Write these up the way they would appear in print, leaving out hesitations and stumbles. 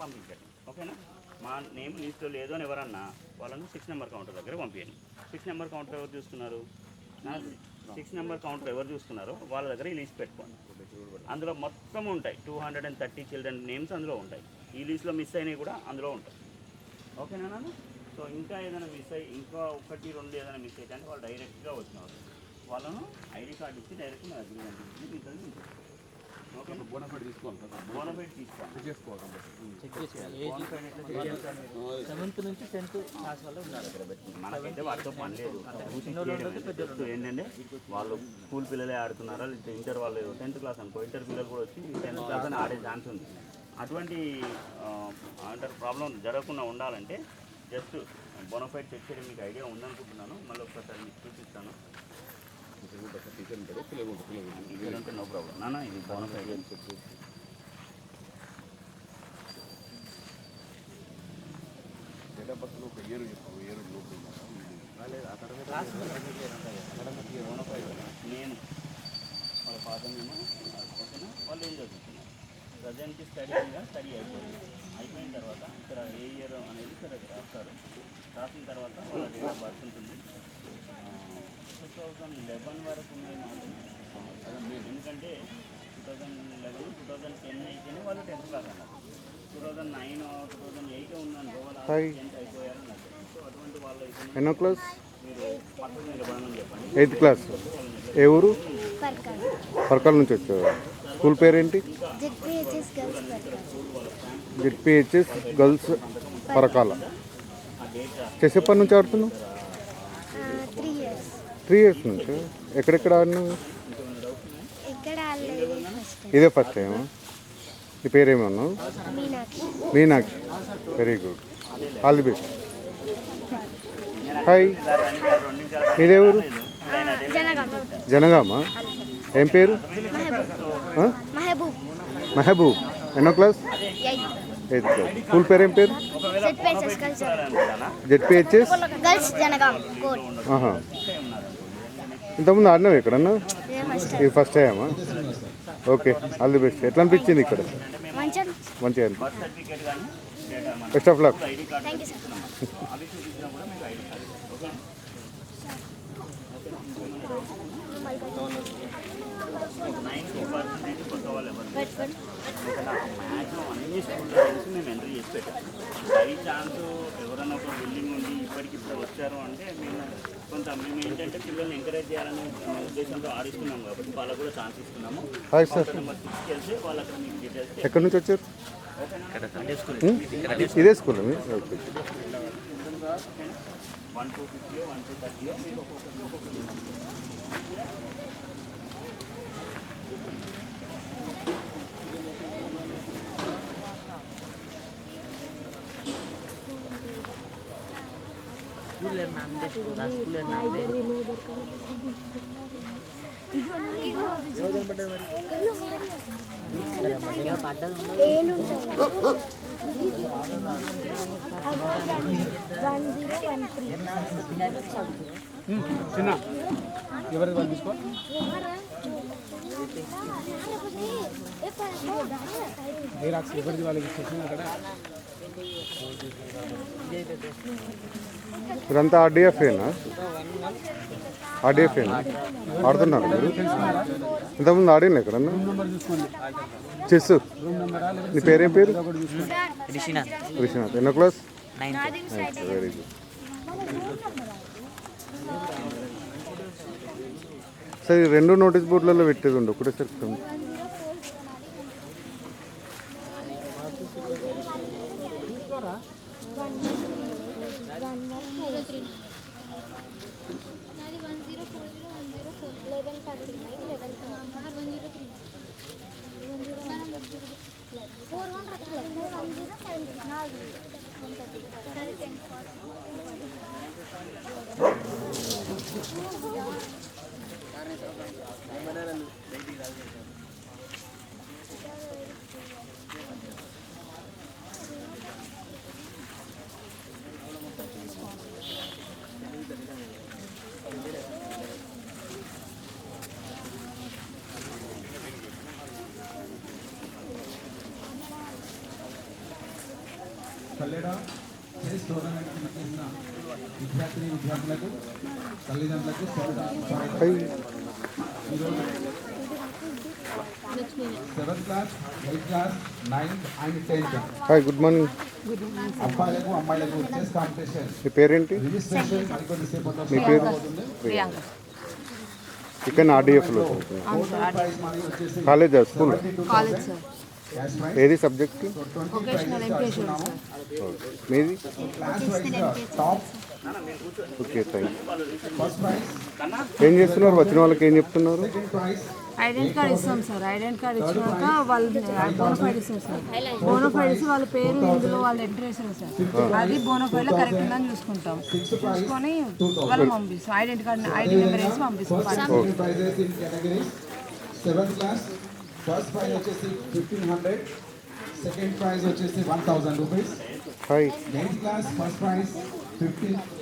పంపించండి. ఓకేనా? మా నేమ్ లిస్ట్లో లేదు అని ఎవరన్నా వాళ్ళను 6 నెంబర్ కౌంటర్ దగ్గర పంపించండి. 6 నెంబర్ కౌంటర్ ఎవరు చూస్తున్నారు? 6 నెంబర్ కౌంటర్ ఎవరు చూస్తున్నారో వాళ్ళ దగ్గర ఈ లిస్ట్ పెట్టుకోండి. అందులో మొత్తం ఉంటాయి 230 చిల్డ్రన్ నేమ్స్ అందులో ఉంటాయి. ఈ లిస్ట్లో మిస్ అయినవి కూడా అందులో ఉంటాయి. ఓకేనా నాన్న? సో ఇంకా ఏదైనా మిస్ అయ్యి ఇంకా 1, 2 ఏదైనా మిస్ అయితే అంటే వాళ్ళు డైరెక్ట్గా వచ్చినారు, వాళ్ళను ఐడి కార్డు ఇచ్చి డైరెక్ట్ నా దగ్గర పంపించి మీకు ఓకే. బోనఫైడ్ తీసుకోవాలి, బోనఫైడ్ తీసుకోవాలి, చెక్ చేసుకోవాలి. 7th నుంచి 10th క్లాస్ వల్ల ఉన్నారు. మనకైతే వాటితో పని లేదు. ఏంటంటే వాళ్ళు స్కూల్ పిల్లలే ఆడుతున్నారా, లేదా ఇంటర్ వాళ్ళు 10th క్లాస్ అనుకో, ఇంటర్ పిల్లలు కూడా వచ్చి 10th క్లాస్ అని ఆడే ఛాన్స్ ఉంది. అటువంటి అంటారు ప్రాబ్లం జరగకుండా ఉండాలంటే జస్ట్ బోనఫైడ్ చెక్ చేయడం మీకు ఐడియా ఉందనుకుంటున్నాను. మళ్ళీ ఒకసారి మీకు చూపిస్తాను. నో ప్రాబ్లం నాన్న, ఇది బోనఫైడ్ చెక్ చేసి డేట్ ఆఫ్ బర్త్లో ఒక ఇయర్ నేను వాళ్ళ ఫాదర్ నేను ఓకేనా. వాళ్ళు ఏం చదువుతున్నారు ప్రజెంట్ స్టడీ అయిపోయిన తర్వాత ఇక్కడ ఏ ఇయర్ అనేది ఇక్కడ రాస్తారు. రాసిన తర్వాత వాళ్ళ డేట్ ఆఫ్ బర్త్ ఉంటుంది. 2011 వరకు ఉన్నాయి మాత్రమే. ఎందుకంటే 2011, 2010 అయితేనే వాళ్ళు 10th క్లాస్ అన్నారు. 2009, 2008 ఉందనుకో వాళ్ళు 10th అయిపోయారు అన్నారు. సో అటువంటి వాళ్ళు అయితే ఎన్నో క్లాస్ మీరు పక్కన నిలబడమని చెప్పండి. 8th class. ఏ ఊరు? పరకాల నుంచి వచ్చారు. స్కూల్ పేరేంటి? ZPHS girls Parakala. చేసేప్పటి నుంచి ఆడుతున్నావు? 3 years నుంచి. ఎక్కడెక్కడ ఆడినావు? ఇదే ఫస్ట్ టైం. నీ పేరేమన్నావు? Meenakshi. Very good, all the best. Hi, మీదేవరు? జనగామ. ఏం పేరు? మహబూబ్. ఎన్నో క్లాస్? 8th class. స్కూల్ పేరు ఏం పేరు? ZPHS girls Janagama. ఇంతకుముందు ఆడినావు ఎక్కడన్నా? ఇది ఫస్ట్ టైమా? Okay, all the best. ఎట్లా అనిపించింది ఇక్కడ? మంచిగా అనిపించింది. Best of luck. మ్యాక్సిమం అన్ని స్కూల్లో మేము ఎంట్రీ చేసి పెట్టాం. బై ఛాన్స్ ఎవరైనా ఒక బిల్డింగ్ ఉండి ఇప్పటికిప్పుడు వచ్చారు అంటే మేము ఏంటంటే పిల్లల్ని ఎంకరేజ్ చేయాలనే ఉద్దేశంతో ఆడిస్తున్నాం కాబట్టి వాళ్ళకు కూడా ఛాన్స్ ఇస్తున్నాము. నెంబర్ 6కి వెళ్తే వాళ్ళు అక్కడ మీకు డీటెయిల్స్. ఎక్కడి నుంచి వచ్చారు? ఇదే స్కూల్. 1 to 50, 1 to 30 మీకు చిన్న ఎవరి వాళ్ళు తీసుకో. ఎవరిది వాళ్ళకి ఇచ్చేసిన అక్కడ ఇదంతా ఆర్డిఎఫ్ఏనా? ఆర్డిఎఫ్ఏనా ఆడుతున్నారు మీరు? ఇంతకుముందు ఆడినా ఎక్కడన్నా? చెస్. నీ పేరేం పేరు? రిషినాథ్. ఎన్నో క్లాస్? 9th. Very good. సరే, 2 నోటీస్ బోర్డులలో పెట్టేది ఉండు, ఒకటేసారి. కల్లెడ చెస్ టోర్నమెంట్ చేసిన విద్యార్థులకు తల్లిదండ్రులకు హాయ్ ఈరోజు 7th class 8th class 9th and 10th hi good morning. అబ్బాయిలకు అమ్మాయిలకు చెస్ కాంపిటీషన్ మీ పేరేంటి? రిజిస్ట్రేషన్ మరికొద్ది సేపట్లో మీ పేరు? ప్రియాంక ఇక్కడ ఆర్డీఎఫ్లో ప్రైజ్ మనీ వచ్చేసి కాలేజా school college sir cash prize ఏది సబ్జెక్ట్? వొకేషనల్ ఎంపీఎస్ సార్ మీది? Class wise top okay thank first prize ఏం చేస్తున్నారు? వచ్చిన వాళ్ళకి ఏం చెప్తున్నారు? సెకండ్ ప్రైజ్ ఐడెంటి కార్డ్ ఇస్తాం సార్. ఐడెంటి కార్డ్ ఇచ్చినాక వాళ్ళు బోనఫైడ్ ఇస్తారు సార్. బోనఫైడ్ ఇచ్చి వాళ్ళ పేరు ఇందులో వాళ్ళు ఎంటర్ చేస్తారు సార్. అది బోనఫైడ్లో కరెక్ట్ ఉందని చూసుకుంటాం. చూసుకొని వాళ్ళకి పంపిస్తాం. ఐడెంటి కార్డ్ ఐడి నెంబర్ వేసి పంపిస్తాం. Second prizes in categories 7th class first prize వచ్చేసి 1500 సెకండ్ ప్రైజ్ వచ్చేసి 1000 rupees hi 8th class first prize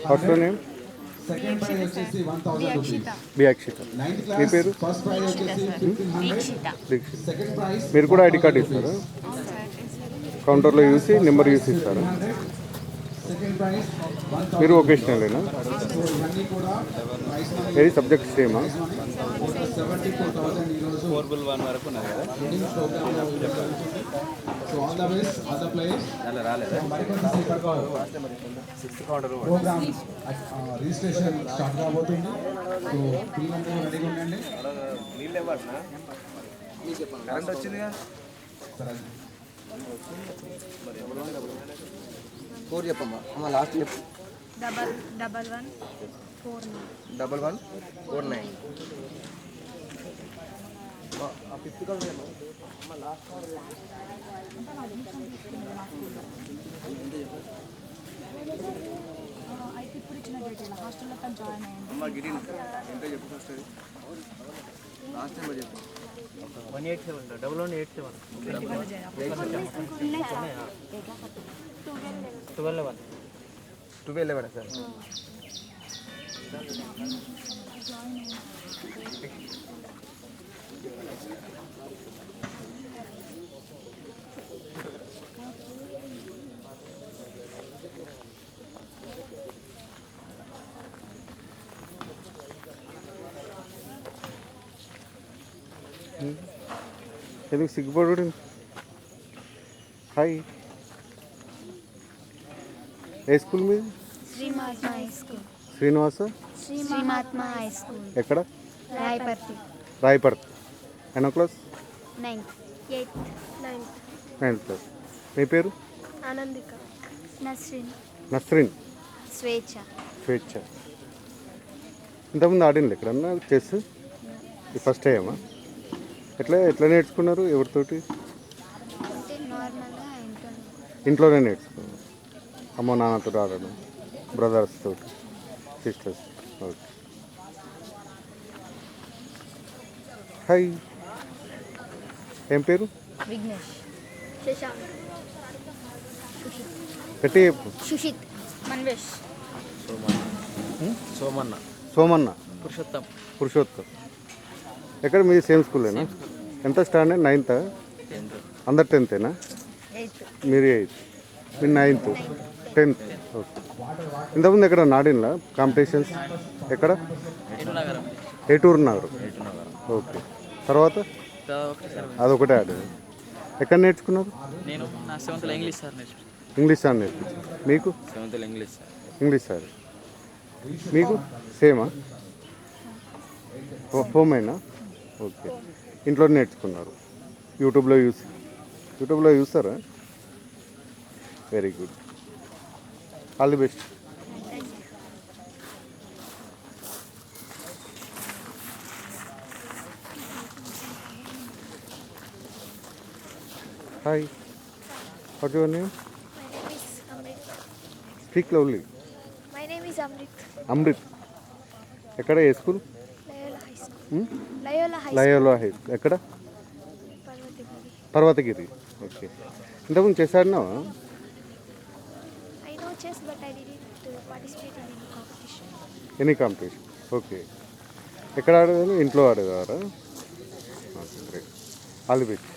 what's your 1500 name? Second prize వచ్చేసి 1000 రూపీస్ బి అక్షిత. 9th మీ క్లాస్ పేరు? ఫస్ట్ ప్రైజ్ వచ్చేసి 1500 దీక్షిత్. సెకండ్ ప్రైజ్ మీరు కూడా ID card ఇస్తారా? కౌంటర్లో చూసి నెంబర్ చూసి ఇస్తారా? సెకండ్ ప్రైజ్ 1000 మీరు వొకేషనలేనా? సో ఇవన్నీ కూడా ప్రైజ్ మనీ ఏది సబ్జెక్ట్ సేమా? 74,000 ఈరోజు 4-1 వరకు ఉన్నారు కదా so all the best all the players మరికొంత సేపట్లో ప్రోగ్రామ్ రిజిస్ట్రేషన్ స్టార్ట్ కాబోతుంది సో పిల్లలందరూ రెడీగా ఉండండి కరెంట్ వచ్చిందిగా సరే 4 చెప్పమ్మా అమ్మ లాస్ట్ చెప్పు 1149 ఆ 50 కాల్ అమ్మ లాస్ట్ అమ్మ గిరి ఎంత చెప్పు ఫస్ట్ లాస్ట్ నెంబర్ చెప్పు 187 12 సార్ ఎందుకు సిగ్గుపడు? హాయ్ ఏ స్కూల్ మీది? శ్రీమాత్మ హై స్కూల్. శ్రీనివాస శ్రీమాత్మ హై స్కూల్ ఎక్కడ? రాయపర్తి. రాయపర్త్. ఎన్నో class? 9th 8th 9th 9th class. మీ పేరు? ఆనందిక. నస్రీన్. నస్రీన్. స్వేచ్ఛ. స్వేచ్ఛ. ఇంతకుముందు ఆడింది ఎక్కడన్నా చెస్? ఇది ఫస్ట్ టైమా? ఎట్లా నేర్చుకున్నారు? ఎవరితోటి? అంటే నార్మల్గా ఇంట్లోనే నేర్చుకున్నారు. అమ్మ నాన్నతో ఆడడం, బ్రదర్స్ తోటి, సిస్టర్స్. ఓకే హాయ్ ఏం పేరు? విఘ్నేష్. శశాంక్. గట్టి చెప్పు. సుషిత్. మన్వేష్. సోమన్న. పురుషోత్తం. ఎక్కడ మీది? సేమ్ స్కూలేనా? ఎంత స్టాండర్డ్? 9th? అందరు 10th? 8th. మీరు 8th, మీరు 9th, 10th. ఓకే. ఇంతకుముందు ఎక్కడ నాడిన్లా కాంపిటీషన్స్? ఎక్కడ? ఏటూరు నగర్. ఓకే. తర్వాత అదొకటే ఆడేది. ఎక్కడ నేర్చుకున్నారు? నేను నా 7th ఇంగ్లీష్ సార్ నేర్చుకున్నాను. ఇంగ్లీష్ సార్ నేర్పించారు. మీకు? 7th English sir. English sir. మీకు సేమా? హోమేనా? ఓకే. ఇంట్లో నేర్చుకున్నారు. యూట్యూబ్లో చూస్తారా? Very good. All the best. Hi what your name? Speak lovely. My name is Amrit. Amrit. ఎక్కడ? ఏ school? Layola High School. Layola High Loyola high. ఎక్కడ? Parvatipuri. పర్వతగిరి. ఓకే. ఇంతకుముందు చేశాడినావా? I know chess, but I didn't participate in any competition. Any competition. Okay. ఎక్కడ ఆడేదాన్ని? ఇంట్లో ఆడేవారా? Okay great. All the best.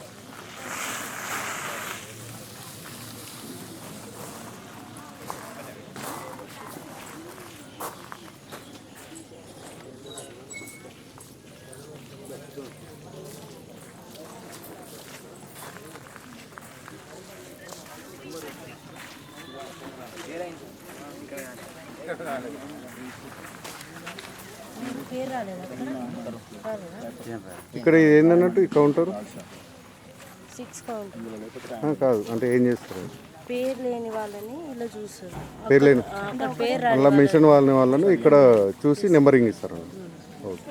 పేరు రాలేదు అక్కడ రాలేదా? ఇక్కడ ఇది ఏందన్నట్టు ఈ కౌంటర్ 6 కౌంటర్ కాదు అంటే ఏం చేస్తారు? పేరు లేని వాళ్ళని ఇలా చూస్తారు. పేరు లేని అక్కడ పేరు అలా మెన్షన్ వాళ్ళను ఇక్కడ చూసి నెంబరింగ్ ఇస్తారు. ఓకే.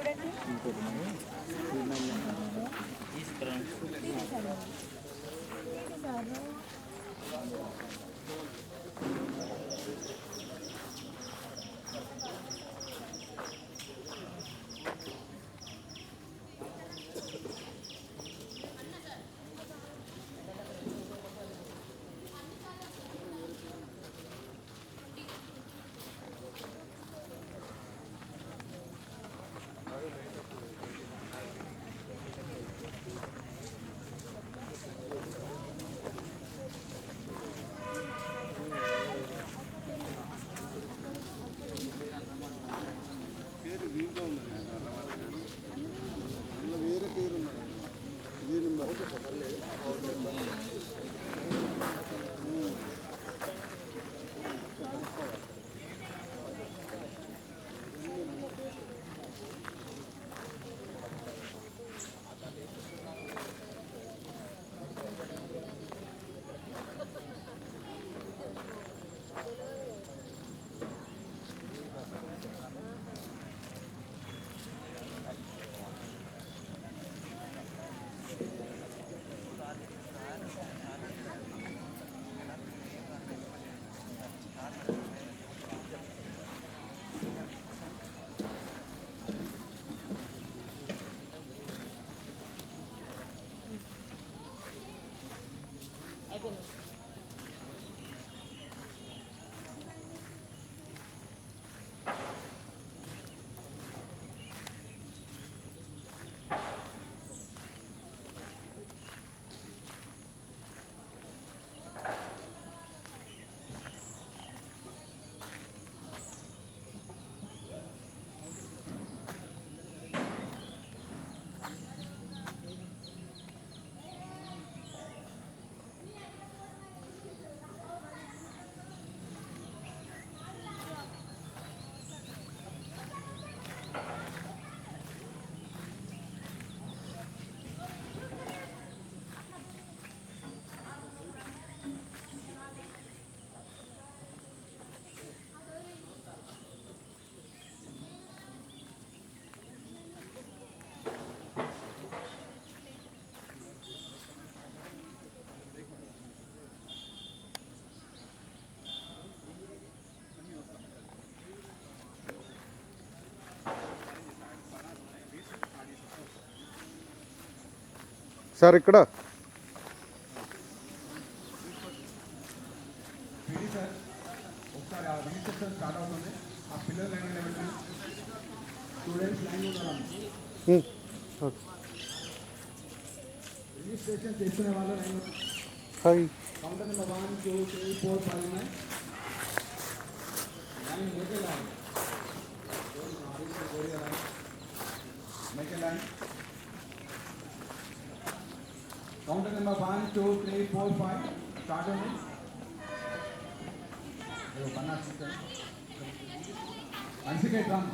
సార్ ఇక్కడ ఒకసారి ఆ రిజిస్ట్రేషన్ స్టార్ట్ అవుతుంది. ఆ పిల్లలు లైన్ నిలబెట్టి స్టూడెంట్స్ లైన్ రిజిస్ట్రేషన్ చేసుకునే వాళ్ళు లైన్ హాయ్ కౌంటర్ నెంబర్ 1 2 3 4 5 ఉన్నాయి. లైన్ మేకే లైన్ మేకే లైన్ కౌంటర్ నెంబర్ 1 2 3 4 5 స్టార్ట్ అవుతుంది. Mansi ke drum.